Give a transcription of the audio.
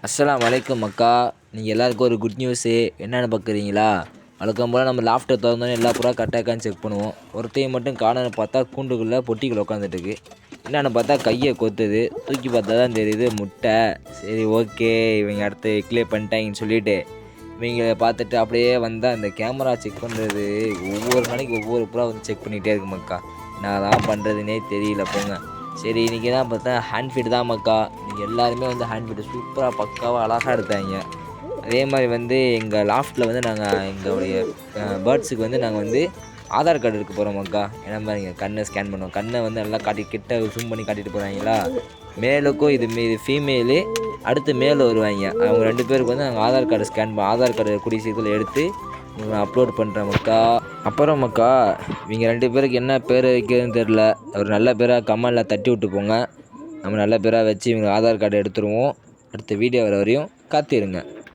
அஸ்ஸலாமு அலைக்கும் மக்கா. நீங்கள் எல்லாருக்கும் ஒரு குட் நியூஸு. என்னென்னு பார்க்குறீங்களா? வழக்கம் போல் நம்ம லாஃப்ட்டை திறந்தோன்னே எல்லா புறா கரெக்டாக செக் பண்ணுவோம். ஒருத்தையும் மட்டும் காணோன்னு பார்த்தா கூண்டுக்குள்ளே பொட்டிக்குள்ளே உட்காந்துட்டுருக்கு. என்னென்னு பார்த்தா கையை கொத்துது. தூக்கி பார்த்தா தான் தெரியுது முட்டை. சரி ஓகே, இவங்க அடுத்து கிளியர் பண்ணிட்டாங்கன்னு சொல்லிவிட்டு இவங்க பார்த்துட்டு அப்படியே வந்தால் அந்த கேமரா செக் பண்ணுறது ஒவ்வொரு நாளைக்கு ஒவ்வொரு புறா வந்து செக் பண்ணிகிட்டே இருக்கு மக்கா. நான் தான் பண்ணுறதுனே தெரியல போங்க. சரி இன்றைக்கி தான் பார்த்தா ஹேண்ட் ஃபீட் தான் மக்கா. நீங்கள் எல்லாருமே வந்து ஹேண்ட் ஃபீட்டு சூப்பராக பக்காவாக அழகாக எடுத்தாங்க. அதே மாதிரி வந்து எங்கள் லாஃப்ட்டில் வந்து நாங்கள் எங்களுடைய பேர்ட்ஸுக்கு வந்து நாங்கள் வந்து ஆதார் கார்டு எடுக்க போகிறோம் மக்கா. ஏன்னா பாருங்க, கண்ணை ஸ்கேன் பண்ணுவோம். கண்ணை வந்து நல்லா கிட்ட ஜூம் பண்ணி காட்டிட்டு போகிறாங்களா. மேலுக்கும் இது ஃபீமேலு, அடுத்து மேலே வருவாங்க. அவங்க 2 பேருக்கு வந்து நாங்கள் ஆதார் கார்டு ஆதார் கார்டு கூடிய சீக்கிரத்தில் எடுத்து அப்லோட் பண்ணுறேன் மக்கா. அப்புறம் மக்கா, இவங்க 2 பேருக்கு என்ன பேர் வைக்கிறதுன்னு தெரில. ஒரு நல்ல பேராக கமெண்டில் தட்டி விட்டு போங்க. நம்ம நல்ல பேராக வச்சு இவங்க ஆதார் கார்டு எடுத்துருவோம். அடுத்த வீடியோ வர வரையும் காத்திருங்க.